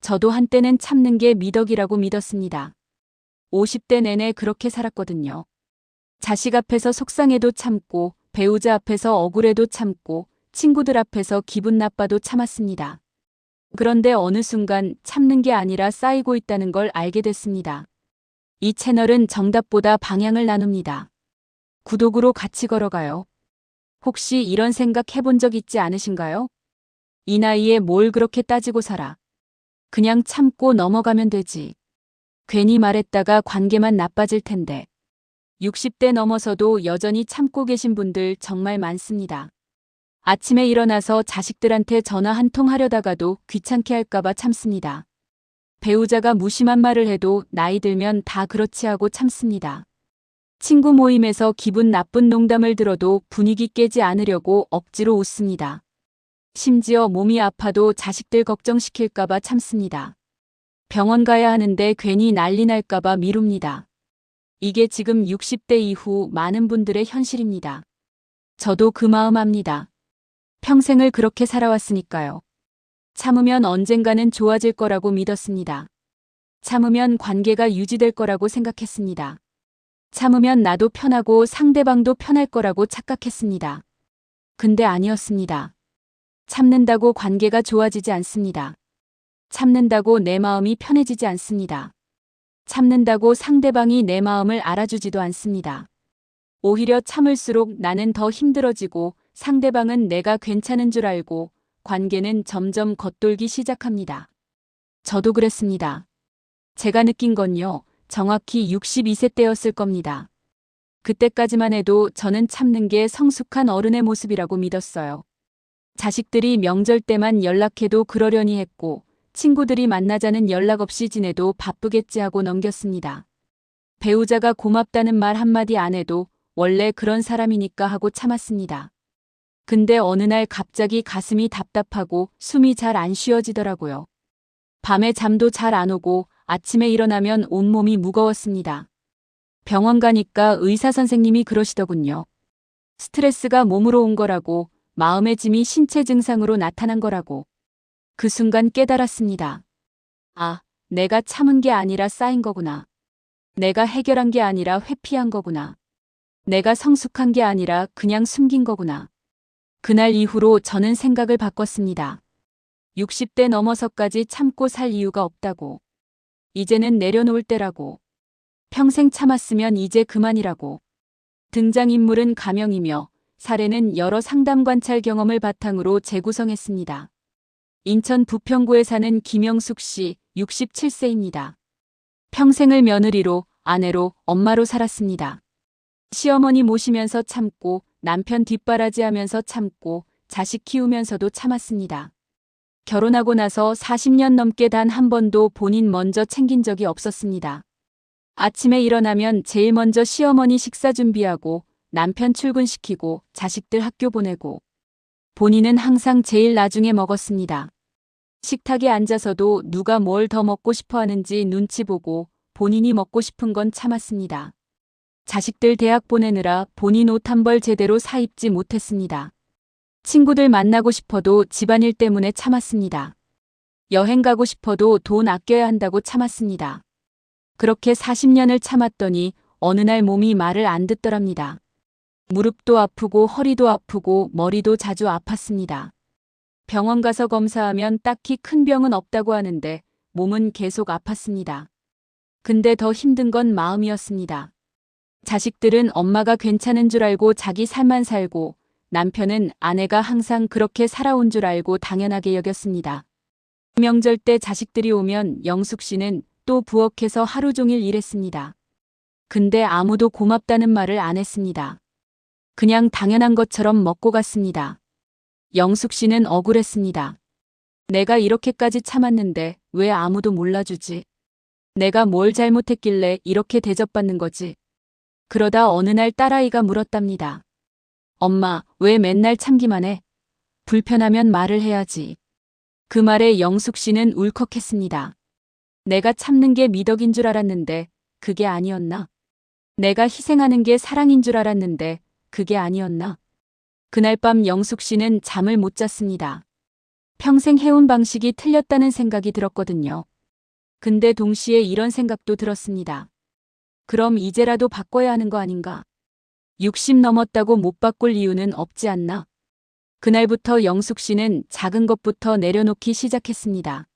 저도 한때는 참는 게 미덕이라고 믿었습니다. 50대 내내 그렇게 살았거든요. 자식 앞에서 속상해도 참고, 배우자 앞에서 억울해도 참고, 친구들 앞에서 기분 나빠도 참았습니다. 그런데 어느 순간 참는 게 아니라 쌓이고 있다는 걸 알게 됐습니다. 이 채널은 정답보다 방향을 나눕니다. 구독으로 같이 걸어가요. 혹시 이런 생각 해본 적 있지 않으신가요? 이 나이에 뭘 그렇게 따지고 살아. 그냥 참고 넘어가면 되지. 괜히 말했다가 관계만 나빠질 텐데. 60대 넘어서도 여전히 참고 계신 분들 정말 많습니다. 아침에 일어나서 자식들한테 전화 한 통 하려다가도 귀찮게 할까봐 참습니다. 배우자가 무심한 말을 해도 나이 들면 다 그렇지 하고 참습니다. 친구 모임에서 기분 나쁜 농담을 들어도 분위기 깨지 않으려고 억지로 웃습니다. 심지어 몸이 아파도 자식들 걱정시킬까봐 참습니다. 병원 가야 하는데 괜히 난리 날까봐 미룹니다. 이게 지금 60대 이후 많은 분들의 현실입니다. 저도 그 마음 압니다. 평생을 그렇게 살아왔으니까요. 참으면 언젠가는 좋아질 거라고 믿었습니다. 참으면 관계가 유지될 거라고 생각했습니다. 참으면 나도 편하고 상대방도 편할 거라고 착각했습니다. 근데 아니었습니다. 참는다고 관계가 좋아지지 않습니다. 참는다고 내 마음이 편해지지 않습니다. 참는다고 상대방이 내 마음을 알아주지도 않습니다. 오히려 참을수록 나는 더 힘들어지고 상대방은 내가 괜찮은 줄 알고 관계는 점점 겉돌기 시작합니다. 저도 그랬습니다. 제가 느낀 건요, 정확히 62세 때였을 겁니다. 그때까지만 해도 저는 참는 게 성숙한 어른의 모습이라고 믿었어요. 자식들이 명절 때만 연락해도 그러려니 했고, 친구들이 만나자는 연락 없이 지내도 바쁘겠지 하고 넘겼습니다. 배우자가 고맙다는 말 한마디 안 해도 원래 그런 사람이니까 하고 참았습니다. 근데 어느 날 갑자기 가슴이 답답하고 숨이 잘 안 쉬어지더라고요. 밤에 잠도 잘 안 오고 아침에 일어나면 온몸이 무거웠습니다. 병원 가니까 의사 선생님이 그러시더군요. 스트레스가 몸으로 온 거라고, 마음의 짐이 신체 증상으로 나타난 거라고. 그 순간 깨달았습니다. 아, 내가 참은 게 아니라 쌓인 거구나. 내가 해결한 게 아니라 회피한 거구나. 내가 성숙한 게 아니라 그냥 숨긴 거구나. 그날 이후로 저는 생각을 바꿨습니다. 60대 넘어서까지 참고 살 이유가 없다고. 이제는 내려놓을 때라고. 평생 참았으면 이제 그만이라고. 등장인물은 가명이며 사례는 여러 상담 관찰 경험을 바탕으로 재구성했습니다. 인천 부평구에 사는 김영숙 씨, 67세입니다. 평생을 며느리로, 아내로, 엄마로 살았습니다. 시어머니 모시면서 참고, 남편 뒷바라지하면서 참고, 자식 키우면서도 참았습니다. 결혼하고 나서 40년 넘게 단 한 번도 본인 먼저 챙긴 적이 없었습니다. 아침에 일어나면 제일 먼저 시어머니 식사 준비하고, 남편 출근시키고, 자식들 학교 보내고, 본인은 항상 제일 나중에 먹었습니다. 식탁에 앉아서도 누가 뭘 더 먹고 싶어 하는지 눈치 보고 본인이 먹고 싶은 건 참았습니다. 자식들 대학 보내느라 본인 옷 한 벌 제대로 사 입지 못했습니다. 친구들 만나고 싶어도 집안일 때문에 참았습니다. 여행 가고 싶어도 돈 아껴야 한다고 참았습니다. 그렇게 40년을 참았더니 어느 날 몸이 말을 안 듣더랍니다. 무릎도 아프고 허리도 아프고 머리도 자주 아팠습니다. 병원 가서 검사하면 딱히 큰 병은 없다고 하는데 몸은 계속 아팠습니다. 근데 더 힘든 건 마음이었습니다. 자식들은 엄마가 괜찮은 줄 알고 자기 삶만 살고 남편은 아내가 항상 그렇게 살아온 줄 알고 당연하게 여겼습니다. 명절 때 자식들이 오면 영숙 씨는 또 부엌에서 하루 종일 일했습니다. 근데 아무도 고맙다는 말을 안 했습니다. 그냥 당연한 것처럼 먹고 갔습니다. 영숙 씨는 억울했습니다. 내가 이렇게까지 참았는데 왜 아무도 몰라주지? 내가 뭘 잘못했길래 이렇게 대접받는 거지? 그러다 어느 날 딸아이가 물었답니다. 엄마, 왜 맨날 참기만 해? 불편하면 말을 해야지. 그 말에 영숙 씨는 울컥했습니다. 내가 참는 게 미덕인 줄 알았는데 그게 아니었나? 내가 희생하는 게 사랑인 줄 알았는데 그게 아니었나? 그날 밤 영숙 씨는 잠을 못 잤습니다. 평생 해온 방식이 틀렸다는 생각이 들었거든요. 근데 동시에 이런 생각도 들었습니다. 그럼 이제라도 바꿔야 하는 거 아닌가? 60 넘었다고 못 바꿀 이유는 없지 않나? 그날부터 영숙 씨는 작은 것부터 내려놓기 시작했습니다.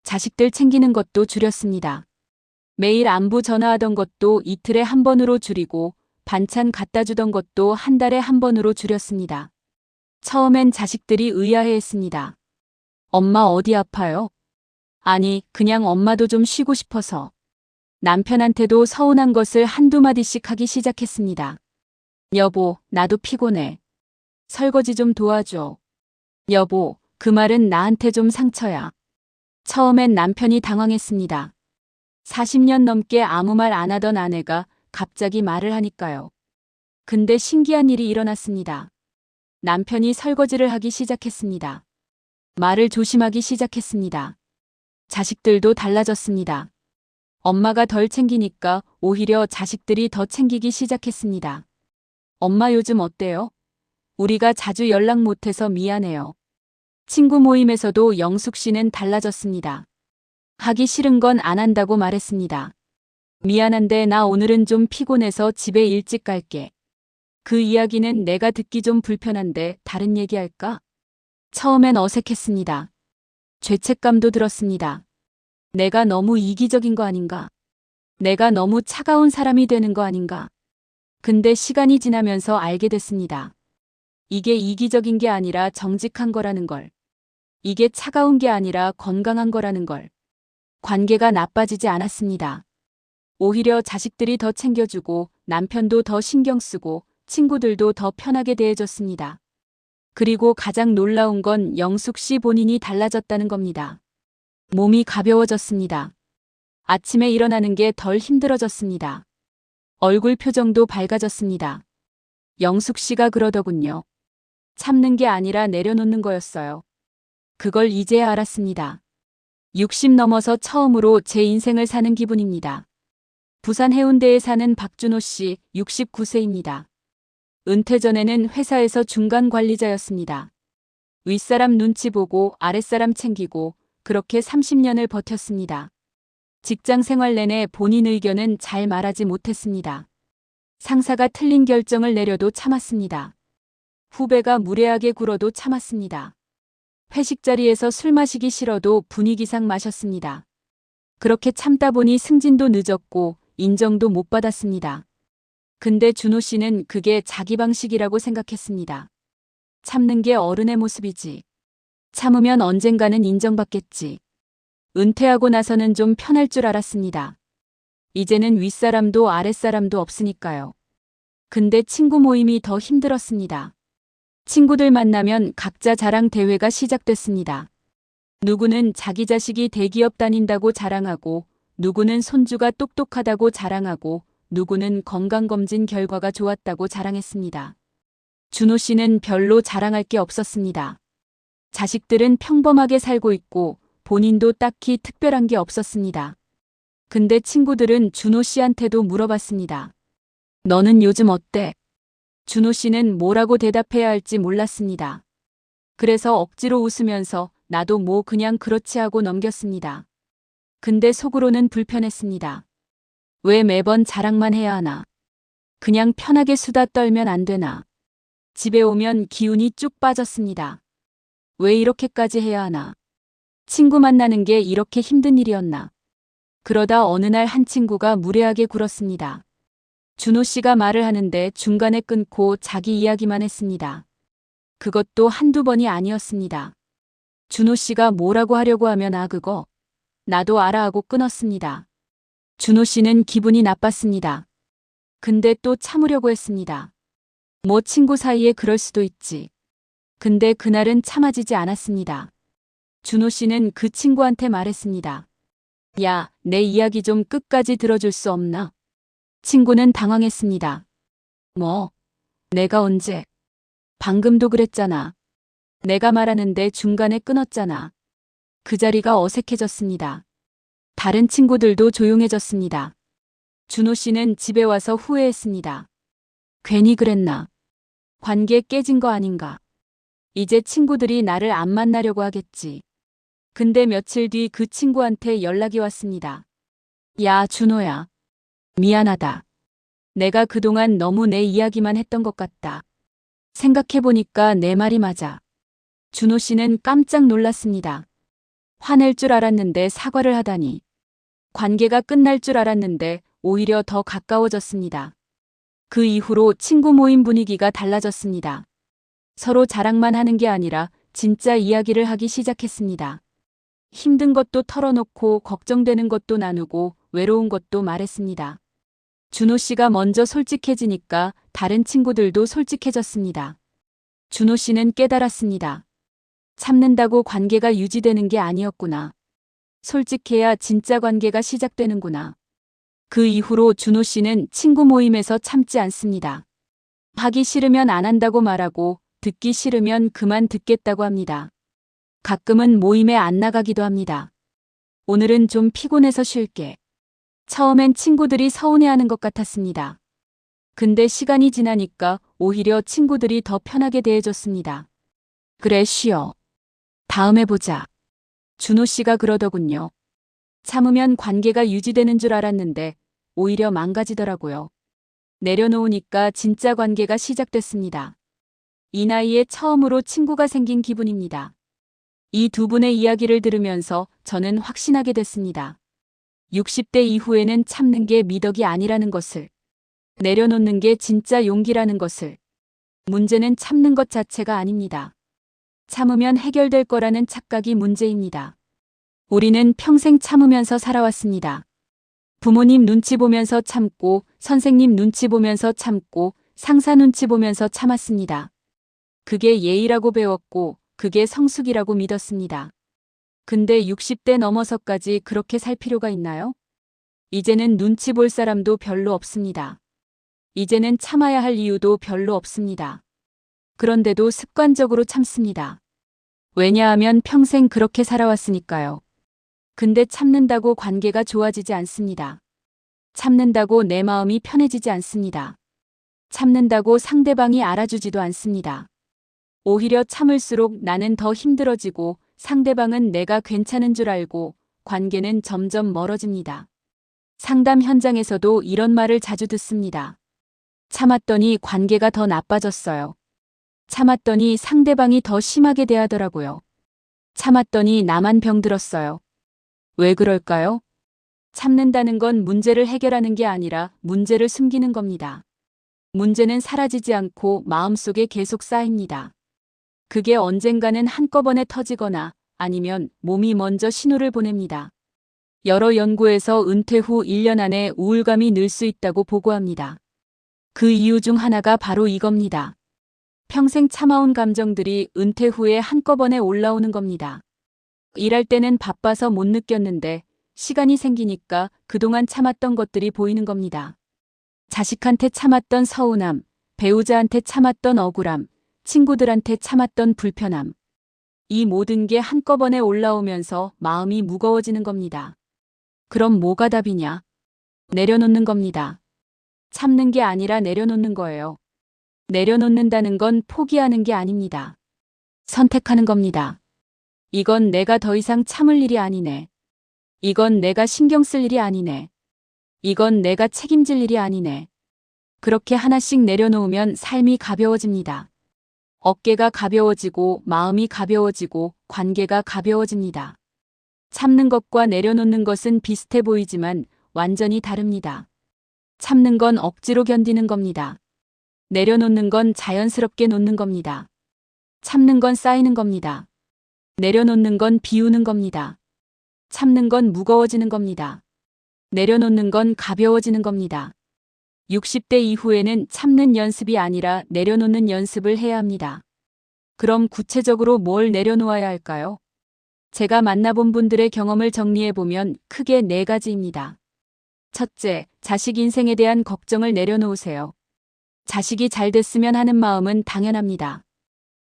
자식들 챙기는 것도 줄였습니다. 매일 안부 전화하던 것도 이틀에 한 번으로 줄이고 반찬 갖다 주던 것도 한 달에 한 번으로 줄였습니다. 처음엔 자식들이 의아해했습니다. 엄마 어디 아파요? 아니, 그냥 엄마도 좀 쉬고 싶어서. 남편한테도 서운한 것을 한두 마디씩 하기 시작했습니다. 여보, 나도 피곤해. 설거지 좀 도와줘. 여보, 그 말은 나한테 좀 상처야. 처음엔 남편이 당황했습니다. 40년 넘게 아무 말 안 하던 아내가 갑자기 말을 하니까요. 근데 신기한 일이 일어났습니다. 남편이 설거지를 하기 시작했습니다. 말을 조심하기 시작했습니다. 자식들도 달라졌습니다. 엄마가 덜 챙기니까 오히려 자식들이 더 챙기기 시작했습니다. 엄마 요즘 어때요? 우리가 자주 연락 못해서 미안해요. 친구 모임에서도 영숙 씨는 달라졌습니다. 하기 싫은 건 안 한다고 말했습니다. 미안한데 나 오늘은 좀 피곤해서 집에 일찍 갈게. 그 이야기는 내가 듣기 좀 불편한데 다른 얘기할까? 처음엔 어색했습니다. 죄책감도 들었습니다. 내가 너무 이기적인 거 아닌가? 내가 너무 차가운 사람이 되는 거 아닌가? 근데 시간이 지나면서 알게 됐습니다. 이게 이기적인 게 아니라 정직한 거라는 걸. 이게 차가운 게 아니라 건강한 거라는 걸. 관계가 나빠지지 않았습니다. 오히려 자식들이 더 챙겨주고 남편도 더 신경 쓰고 친구들도 더 편하게 대해줬습니다. 그리고 가장 놀라운 건 영숙 씨 본인이 달라졌다는 겁니다. 몸이 가벼워졌습니다. 아침에 일어나는 게 덜 힘들어졌습니다. 얼굴 표정도 밝아졌습니다. 영숙 씨가 그러더군요. 참는 게 아니라 내려놓는 거였어요. 그걸 이제야 알았습니다. 60 넘어서 처음으로 제 인생을 사는 기분입니다. 부산 해운대에 사는 박준호 씨 69세입니다. 은퇴 전에는 회사에서 중간 관리자였습니다. 윗사람 눈치 보고 아랫사람 챙기고 그렇게 30년을 버텼습니다. 직장 생활 내내 본인 의견은 잘 말하지 못했습니다. 상사가 틀린 결정을 내려도 참았습니다. 후배가 무례하게 굴어도 참았습니다. 회식 자리에서 술 마시기 싫어도 분위기상 마셨습니다. 그렇게 참다 보니 승진도 늦었고 인정도 못 받았습니다. 근데 준호 씨는 그게 자기 방식이라고 생각했습니다. 참는 게 어른의 모습이지. 참으면 언젠가는 인정받겠지. 은퇴하고 나서는 좀 편할 줄 알았습니다. 이제는 윗사람도 아랫사람도 없으니까요. 근데 친구 모임이 더 힘들었습니다. 친구들 만나면 각자 자랑 대회가 시작됐습니다. 누구는 자기 자식이 대기업 다닌다고 자랑하고, 누구는 손주가 똑똑하다고 자랑하고, 누구는 건강검진 결과가 좋았다고 자랑했습니다. 준호 씨는 별로 자랑할 게 없었습니다. 자식들은 평범하게 살고 있고 본인도 딱히 특별한 게 없었습니다. 근데 친구들은 준호 씨한테도 물어봤습니다. 너는 요즘 어때? 준호 씨는 뭐라고 대답해야 할지 몰랐습니다. 그래서 억지로 웃으면서 나도 뭐 그냥 그렇지 하고 넘겼습니다. 근데 속으로는 불편했습니다. 왜 매번 자랑만 해야 하나? 그냥 편하게 수다 떨면 안 되나? 집에 오면 기운이 쭉 빠졌습니다. 왜 이렇게까지 해야 하나? 친구 만나는 게 이렇게 힘든 일이었나? 그러다 어느 날 한 친구가 무례하게 굴었습니다. 준호 씨가 말을 하는데 중간에 끊고 자기 이야기만 했습니다. 그것도 한두 번이 아니었습니다. 준호 씨가 뭐라고 하려고 하면 그거 나도 알아 하고 끊었습니다. 준호 씨는 기분이 나빴습니다. 근데 또 참으려고 했습니다. 뭐 친구 사이에 그럴 수도 있지. 근데 그날은 참아지지 않았습니다. 준호 씨는 그 친구한테 말했습니다. 야, 내 이야기 좀 끝까지 들어줄 수 없나? 친구는 당황했습니다. 뭐? 내가 언제? 방금도 그랬잖아. 내가 말하는데 중간에 끊었잖아. 그 자리가 어색해졌습니다. 다른 친구들도 조용해졌습니다. 준호 씨는 집에 와서 후회했습니다. 괜히 그랬나? 관계 깨진 거 아닌가? 이제 친구들이 나를 안 만나려고 하겠지. 근데 며칠 뒤 그 친구한테 연락이 왔습니다. 야, 준호야. 미안하다. 내가 그동안 너무 내 이야기만 했던 것 같다. 생각해보니까 내 말이 맞아. 준호 씨는 깜짝 놀랐습니다. 화낼 줄 알았는데 사과를 하다니. 관계가 끝날 줄 알았는데 오히려 더 가까워졌습니다. 그 이후로 친구 모임 분위기가 달라졌습니다. 서로 자랑만 하는 게 아니라 진짜 이야기를 하기 시작했습니다. 힘든 것도 털어놓고 걱정되는 것도 나누고 외로운 것도 말했습니다. 준호 씨가 먼저 솔직해지니까 다른 친구들도 솔직해졌습니다. 준호 씨는 깨달았습니다. 참는다고 관계가 유지되는 게 아니었구나. 솔직해야 진짜 관계가 시작되는구나. 그 이후로 준호 씨는 친구 모임에서 참지 않습니다. 하기 싫으면 안 한다고 말하고 듣기 싫으면 그만 듣겠다고 합니다. 가끔은 모임에 안 나가기도 합니다. 오늘은 좀 피곤해서 쉴게. 처음엔 친구들이 서운해하는 것 같았습니다. 근데 시간이 지나니까 오히려 친구들이 더 편하게 대해줬습니다. 그래, 쉬어. 다음에 보자. 준호 씨가 그러더군요. 참으면 관계가 유지되는 줄 알았는데 오히려 망가지더라고요. 내려놓으니까 진짜 관계가 시작됐습니다. 이 나이에 처음으로 친구가 생긴 기분입니다. 이 두 분의 이야기를 들으면서 저는 확신하게 됐습니다. 60대 이후에는 참는 게 미덕이 아니라는 것을, 내려놓는 게 진짜 용기라는 것을. 문제는 참는 것 자체가 아닙니다. 참으면 해결될 거라는 착각이 문제입니다. 우리는 평생 참으면서 살아왔습니다. 부모님 눈치 보면서 참고, 선생님 눈치 보면서 참고, 상사 눈치 보면서 참았습니다. 그게 예의라고 배웠고, 그게 성숙이라고 믿었습니다. 근데 60대 넘어서까지 그렇게 살 필요가 있나요? 이제는 눈치 볼 사람도 별로 없습니다. 이제는 참아야 할 이유도 별로 없습니다. 그런데도 습관적으로 참습니다. 왜냐하면 평생 그렇게 살아왔으니까요. 근데 참는다고 관계가 좋아지지 않습니다. 참는다고 내 마음이 편해지지 않습니다. 참는다고 상대방이 알아주지도 않습니다. 오히려 참을수록 나는 더 힘들어지고 상대방은 내가 괜찮은 줄 알고 관계는 점점 멀어집니다. 상담 현장에서도 이런 말을 자주 듣습니다. 참았더니 관계가 더 나빠졌어요. 참았더니 상대방이 더 심하게 대하더라고요. 참았더니 나만 병들었어요. 왜 그럴까요? 참는다는 건 문제를 해결하는 게 아니라 문제를 숨기는 겁니다. 문제는 사라지지 않고 마음속에 계속 쌓입니다. 그게 언젠가는 한꺼번에 터지거나 아니면 몸이 먼저 신호를 보냅니다. 여러 연구에서 은퇴 후 1년 안에 우울감이 늘 수 있다고 보고합니다. 그 이유 중 하나가 바로 이겁니다. 평생 참아온 감정들이 은퇴 후에 한꺼번에 올라오는 겁니다. 일할 때는 바빠서 못 느꼈는데 시간이 생기니까 그동안 참았던 것들이 보이는 겁니다. 자식한테 참았던 서운함, 배우자한테 참았던 억울함, 친구들한테 참았던 불편함. 이 모든 게 한꺼번에 올라오면서 마음이 무거워지는 겁니다. 그럼 뭐가 답이냐? 내려놓는 겁니다. 참는 게 아니라 내려놓는 거예요. 내려놓는다는 건 포기하는 게 아닙니다. 선택하는 겁니다. 이건 내가 더 이상 참을 일이 아니네. 이건 내가 신경 쓸 일이 아니네. 이건 내가 책임질 일이 아니네. 그렇게 하나씩 내려놓으면 삶이 가벼워집니다. 어깨가 가벼워지고 마음이 가벼워지고 관계가 가벼워집니다. 참는 것과 내려놓는 것은 비슷해 보이지만 완전히 다릅니다. 참는 건 억지로 견디는 겁니다. 내려놓는 건 자연스럽게 놓는 겁니다. 참는 건 쌓이는 겁니다. 내려놓는 건 비우는 겁니다. 참는 건 무거워지는 겁니다. 내려놓는 건 가벼워지는 겁니다. 60대 이후에는 참는 연습이 아니라 내려놓는 연습을 해야 합니다. 그럼 구체적으로 뭘 내려놓아야 할까요? 제가 만나본 분들의 경험을 정리해보면 크게 4가지입니다. 첫째, 자식 인생에 대한 걱정을 내려놓으세요. 자식이 잘 됐으면 하는 마음은 당연합니다.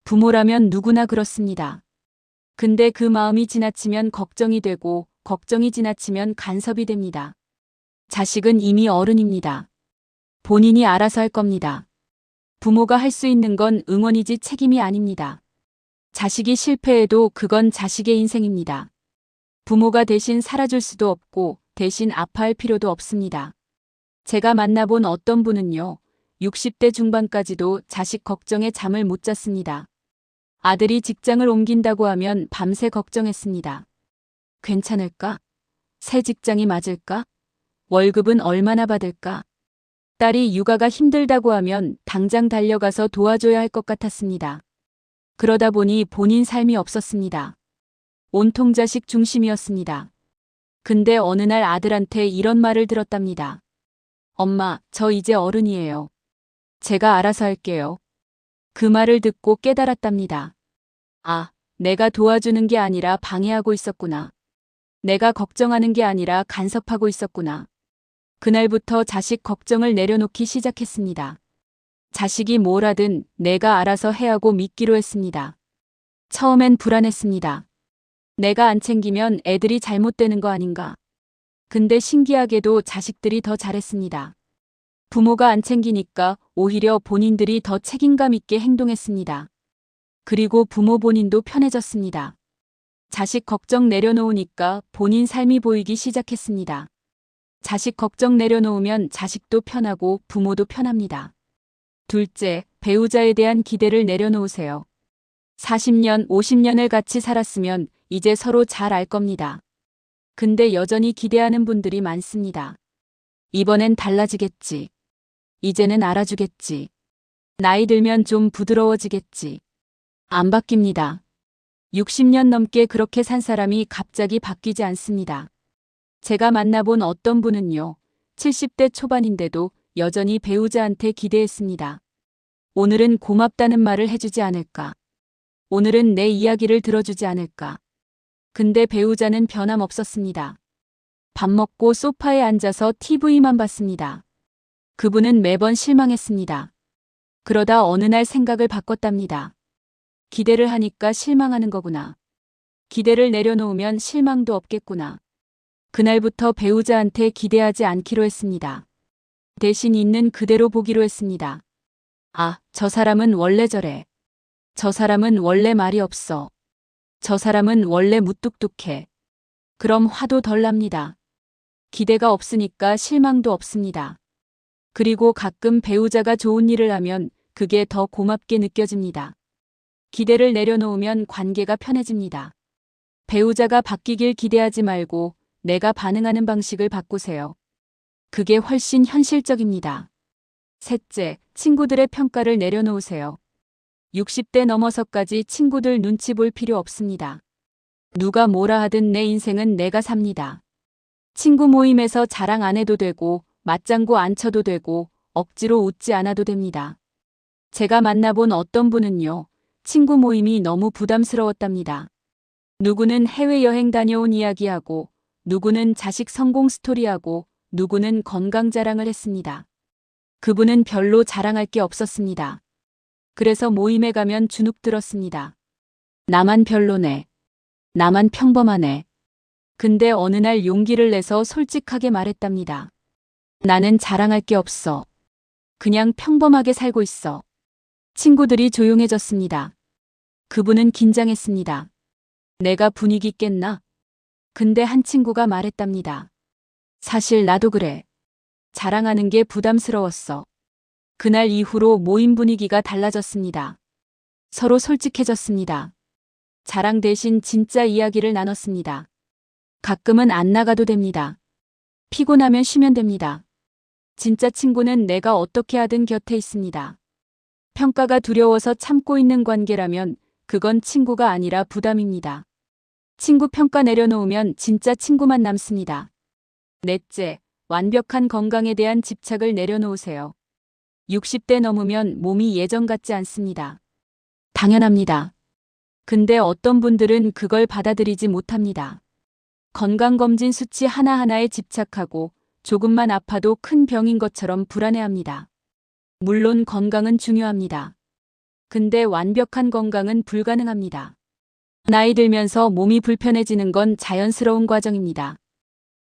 부모라면 누구나 그렇습니다. 근데 그 마음이 지나치면 걱정이 되고 걱정이 지나치면 간섭이 됩니다. 자식은 이미 어른입니다. 본인이 알아서 할 겁니다. 부모가 할 수 있는 건 응원이지 책임이 아닙니다. 자식이 실패해도 그건 자식의 인생입니다. 부모가 대신 살아줄 수도 없고 대신 아파할 필요도 없습니다. 제가 만나본 어떤 분은요, 60대 중반까지도 자식 걱정에 잠을 못 잤습니다. 아들이 직장을 옮긴다고 하면 밤새 걱정했습니다. 괜찮을까? 새 직장이 맞을까? 월급은 얼마나 받을까? 딸이 육아가 힘들다고 하면 당장 달려가서 도와줘야 할 것 같았습니다. 그러다 보니 본인 삶이 없었습니다. 온통 자식 중심이었습니다. 근데 어느 날 아들한테 이런 말을 들었답니다. 엄마, 저 이제 어른이에요. 제가 알아서 할게요. 그 말을 듣고 깨달았답니다. 아, 내가 도와주는 게 아니라 방해하고 있었구나. 내가 걱정하는 게 아니라 간섭하고 있었구나. 그날부터 자식 걱정을 내려놓기 시작했습니다. 자식이 뭘 하든 내가 알아서 해야고 믿기로 했습니다. 처음엔 불안했습니다. 내가 안 챙기면 애들이 잘못되는 거 아닌가. 근데 신기하게도 자식들이 더 잘했습니다. 부모가 안 챙기니까 오히려 본인들이 더 책임감 있게 행동했습니다. 그리고 부모 본인도 편해졌습니다. 자식 걱정 내려놓으니까 본인 삶이 보이기 시작했습니다. 자식 걱정 내려놓으면 자식도 편하고 부모도 편합니다. 둘째, 배우자에 대한 기대를 내려놓으세요. 40년, 50년을 같이 살았으면 이제 서로 잘 알 겁니다. 근데 여전히 기대하는 분들이 많습니다. 이번엔 달라지겠지. 이제는 알아주겠지. 나이 들면 좀 부드러워지겠지. 안 바뀝니다. 60년 넘게 그렇게 산 사람이 갑자기 바뀌지 않습니다. 제가 만나본 어떤 분은요, 70대 초반인데도 여전히 배우자한테 기대했습니다. 오늘은 고맙다는 말을 해주지 않을까. 오늘은 내 이야기를 들어주지 않을까. 근데 배우자는 변함없었습니다. 밥 먹고 소파에 앉아서 TV만 봤습니다. 그분은 매번 실망했습니다. 그러다 어느 날 생각을 바꿨답니다. 기대를 하니까 실망하는 거구나. 기대를 내려놓으면 실망도 없겠구나. 그날부터 배우자한테 기대하지 않기로 했습니다. 대신 있는 그대로 보기로 했습니다. 아, 저 사람은 원래 저래. 저 사람은 원래 말이 없어. 저 사람은 원래 무뚝뚝해. 그럼 화도 덜 납니다. 기대가 없으니까 실망도 없습니다. 그리고 가끔 배우자가 좋은 일을 하면 그게 더 고맙게 느껴집니다. 기대를 내려놓으면 관계가 편해집니다. 배우자가 바뀌길 기대하지 말고 내가 반응하는 방식을 바꾸세요. 그게 훨씬 현실적입니다. 셋째, 친구들의 평가를 내려놓으세요. 60대 넘어서까지 친구들 눈치 볼 필요 없습니다. 누가 뭐라 하든 내 인생은 내가 삽니다. 친구 모임에서 자랑 안 해도 되고 맞장구 안 쳐도 되고 억지로 웃지 않아도 됩니다. 제가 만나본 어떤 분은요, 친구 모임이 너무 부담스러웠답니다. 누구는 해외여행 다녀온 이야기하고 누구는 자식 성공 스토리하고 누구는 건강 자랑을 했습니다. 그분은 별로 자랑할 게 없었습니다. 그래서 모임에 가면 주눅 들었습니다. 나만 별로네. 나만 평범하네. 근데 어느 날 용기를 내서 솔직하게 말했답니다. 나는 자랑할 게 없어. 그냥 평범하게 살고 있어. 친구들이 조용해졌습니다. 그분은 긴장했습니다. 내가 분위기 깼나? 근데 한 친구가 말했답니다. 사실 나도 그래. 자랑하는 게 부담스러웠어. 그날 이후로 모임 분위기가 달라졌습니다. 서로 솔직해졌습니다. 자랑 대신 진짜 이야기를 나눴습니다. 가끔은 안 나가도 됩니다. 피곤하면 쉬면 됩니다. 진짜 친구는 내가 어떻게 하든 곁에 있습니다. 평가가 두려워서 참고 있는 관계라면 그건 친구가 아니라 부담입니다. 친구 평가 내려놓으면 진짜 친구만 남습니다. 넷째, 완벽한 건강에 대한 집착을 내려놓으세요. 60대 넘으면 몸이 예전 같지 않습니다. 당연합니다. 근데 어떤 분들은 그걸 받아들이지 못합니다. 건강검진 수치 하나하나에 집착하고 조금만 아파도 큰 병인 것처럼 불안해합니다. 물론 건강은 중요합니다. 근데 완벽한 건강은 불가능합니다. 나이 들면서 몸이 불편해지는 건 자연스러운 과정입니다.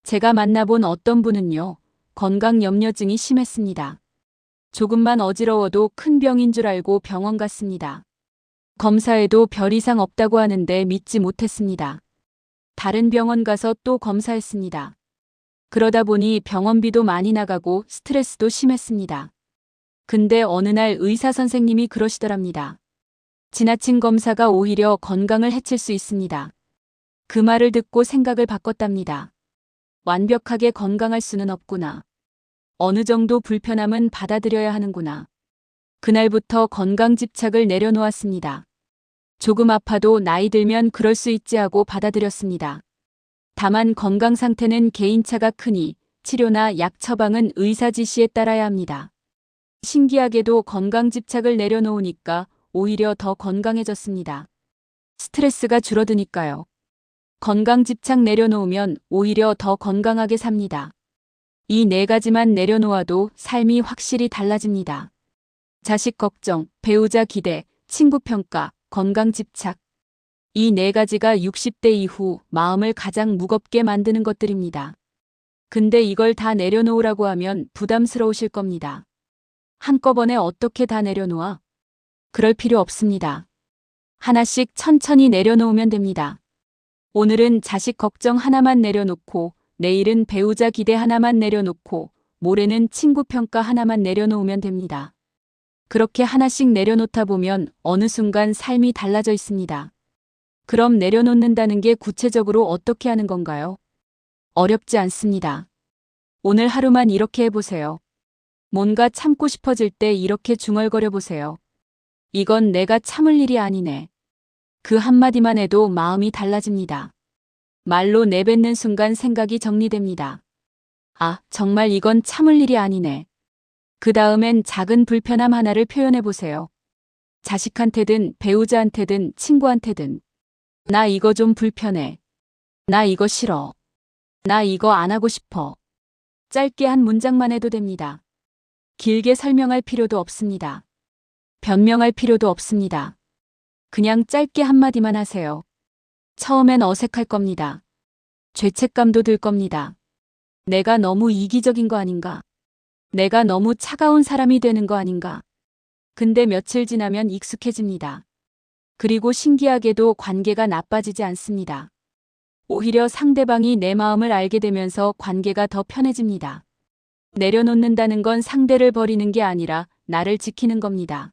제가 만나본 어떤 분은요, 건강 염려증이 심했습니다. 조금만 어지러워도 큰 병인 줄 알고 병원 갔습니다. 검사에도 별 이상 없다고 하는데 믿지 못했습니다. 다른 병원 가서 또 검사했습니다. 그러다 보니 병원비도 많이 나가고 스트레스도 심했습니다. 근데 어느 날 의사 선생님이 그러시더랍니다. 지나친 검사가 오히려 건강을 해칠 수 있습니다. 그 말을 듣고 생각을 바꿨답니다. 완벽하게 건강할 수는 없구나. 어느 정도 불편함은 받아들여야 하는구나. 그날부터 건강 집착을 내려놓았습니다. 조금 아파도 나이 들면 그럴 수 있지 하고 받아들였습니다. 다만 건강 상태는 개인차가 크니 치료나 약 처방은 의사 지시에 따라야 합니다. 신기하게도 건강 집착을 내려놓으니까 오히려 더 건강해졌습니다. 스트레스가 줄어드니까요. 건강 집착 내려놓으면 오히려 더 건강하게 삽니다. 이 네 가지만 내려놓아도 삶이 확실히 달라집니다. 자식 걱정, 배우자 기대, 친구 평가, 건강 집착. 이 네 가지가 60대 이후 마음을 가장 무겁게 만드는 것들입니다. 근데 이걸 다 내려놓으라고 하면 부담스러우실 겁니다. 한꺼번에 어떻게 다 내려놓아? 그럴 필요 없습니다. 하나씩 천천히 내려놓으면 됩니다. 오늘은 자식 걱정 하나만 내려놓고, 내일은 배우자 기대 하나만 내려놓고, 모레는 친구 평가 하나만 내려놓으면 됩니다. 그렇게 하나씩 내려놓다 보면 어느 순간 삶이 달라져 있습니다. 그럼 내려놓는다는 게 구체적으로 어떻게 하는 건가요? 어렵지 않습니다. 오늘 하루만 이렇게 해보세요. 뭔가 참고 싶어질 때 이렇게 중얼거려 보세요. 이건 내가 참을 일이 아니네. 그 한마디만 해도 마음이 달라집니다. 말로 내뱉는 순간 생각이 정리됩니다. 아, 정말 이건 참을 일이 아니네. 그 다음엔 작은 불편함 하나를 표현해 보세요. 자식한테든 배우자한테든 친구한테든. 나 이거 좀 불편해. 나 이거 싫어. 나 이거 안 하고 싶어. 짧게 한 문장만 해도 됩니다. 길게 설명할 필요도 없습니다. 변명할 필요도 없습니다. 그냥 짧게 한마디만 하세요. 처음엔 어색할 겁니다. 죄책감도 들 겁니다. 내가 너무 이기적인 거 아닌가? 내가 너무 차가운 사람이 되는 거 아닌가? 근데 며칠 지나면 익숙해집니다. 그리고 신기하게도 관계가 나빠지지 않습니다. 오히려 상대방이 내 마음을 알게 되면서 관계가 더 편해집니다. 내려놓는다는 건 상대를 버리는 게 아니라 나를 지키는 겁니다.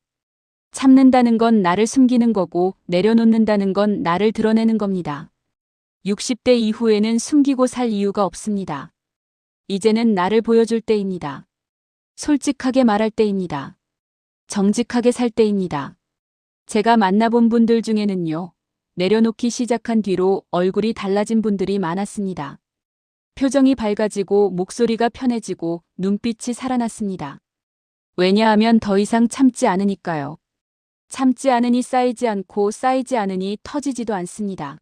참는다는 건 나를 숨기는 거고 내려놓는다는 건 나를 드러내는 겁니다. 60대 이후에는 숨기고 살 이유가 없습니다. 이제는 나를 보여줄 때입니다. 솔직하게 말할 때입니다. 정직하게 살 때입니다. 제가 만나본 분들 중에는요, 내려놓기 시작한 뒤로 얼굴이 달라진 분들이 많았습니다. 표정이 밝아지고 목소리가 편해지고 눈빛이 살아났습니다. 왜냐하면 더 이상 참지 않으니까요. 참지 않으니 쌓이지 않고 쌓이지 않으니 터지지도 않습니다.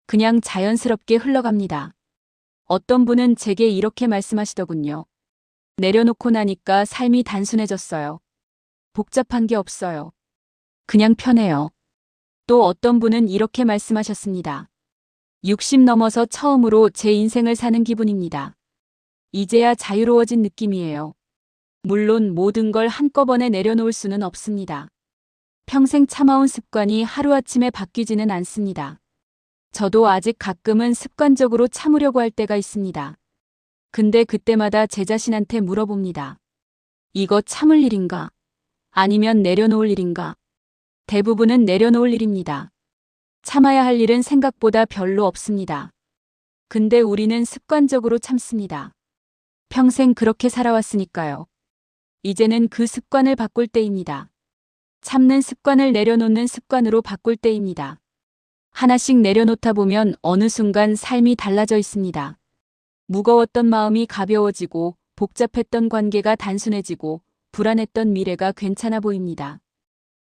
그냥 자연스럽게 흘러갑니다. 어떤 분은 제게 이렇게 말씀하시더군요. 내려놓고 나니까 삶이 단순해졌어요. 복잡한 게 없어요. 그냥 편해요. 또 어떤 분은 이렇게 말씀하셨습니다. 60 넘어서 처음으로 제 인생을 사는 기분입니다. 이제야 자유로워진 느낌이에요. 물론 모든 걸 한꺼번에 내려놓을 수는 없습니다. 평생 참아온 습관이 하루아침에 바뀌지는 않습니다. 저도 아직 가끔은 습관적으로 참으려고 할 때가 있습니다. 근데 그때마다 제 자신한테 물어봅니다. 이거 참을 일인가? 아니면 내려놓을 일인가? 대부분은 내려놓을 일입니다. 참아야 할 일은 생각보다 별로 없습니다. 근데 우리는 습관적으로 참습니다. 평생 그렇게 살아왔으니까요. 이제는 그 습관을 바꿀 때입니다. 참는 습관을 내려놓는 습관으로 바꿀 때입니다. 하나씩 내려놓다 보면 어느 순간 삶이 달라져 있습니다. 무거웠던 마음이 가벼워지고 복잡했던 관계가 단순해지고 불안했던 미래가 괜찮아 보입니다.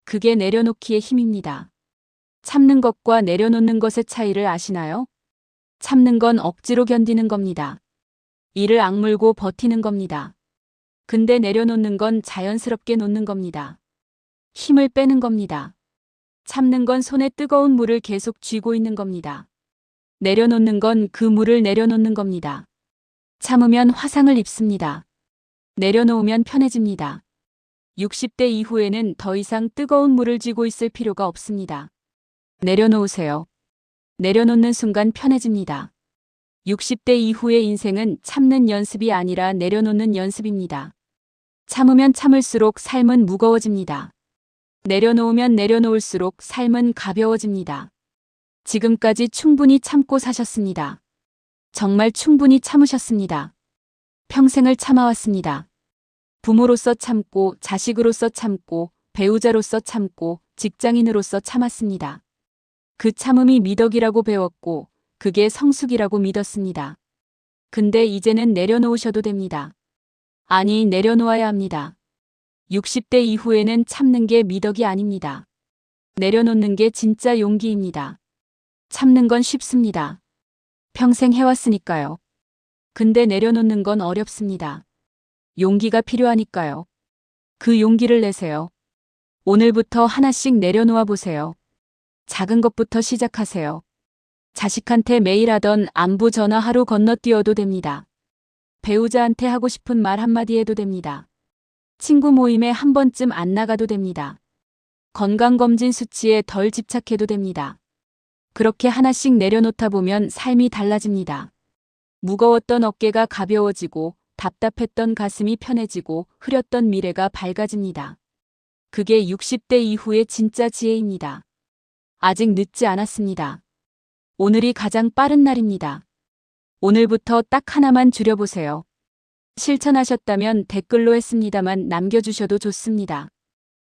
그게 내려놓기의 힘입니다. 참는 것과 내려놓는 것의 차이를 아시나요? 참는 건 억지로 견디는 겁니다. 이를 악물고 버티는 겁니다. 근데 내려놓는 건 자연스럽게 놓는 겁니다. 힘을 빼는 겁니다. 참는 건 손에 뜨거운 물을 계속 쥐고 있는 겁니다. 내려놓는 건 그 물을 내려놓는 겁니다. 참으면 화상을 입습니다. 내려놓으면 편해집니다. 60대 이후에는 더 이상 뜨거운 물을 쥐고 있을 필요가 없습니다. 내려놓으세요. 내려놓는 순간 편해집니다. 60대 이후의 인생은 참는 연습이 아니라 내려놓는 연습입니다. 참으면 참을수록 삶은 무거워집니다. 내려놓으면 내려놓을수록 삶은 가벼워집니다. 지금까지 충분히 참고 사셨습니다. 정말 충분히 참으셨습니다. 평생을 참아왔습니다. 부모로서 참고, 자식으로서 참고, 배우자로서 참고, 직장인으로서 참았습니다. 그 참음이 미덕이라고 배웠고, 그게 성숙이라고 믿었습니다. 근데 이제는 내려놓으셔도 됩니다. 아니, 내려놓아야 합니다. 60대 이후에는 참는 게 미덕이 아닙니다. 내려놓는 게 진짜 용기입니다. 참는 건 쉽습니다. 평생 해왔으니까요. 근데 내려놓는 건 어렵습니다. 용기가 필요하니까요. 그 용기를 내세요. 오늘부터 하나씩 내려놓아 보세요. 작은 것부터 시작하세요. 자식한테 매일 하던 안부 전화 하루 건너뛰어도 됩니다. 배우자한테 하고 싶은 말 한마디 해도 됩니다. 친구 모임에 한 번쯤 안 나가도 됩니다. 건강검진 수치에 덜 집착해도 됩니다. 그렇게 하나씩 내려놓다 보면 삶이 달라집니다. 무거웠던 어깨가 가벼워지고 답답했던 가슴이 편해지고 흐렸던 미래가 밝아집니다. 그게 60대 이후의 진짜 지혜입니다. 아직 늦지 않았습니다. 오늘이 가장 빠른 날입니다. 오늘부터 딱 하나만 줄여보세요. 실천하셨다면 댓글로 했습니다만 남겨주셔도 좋습니다.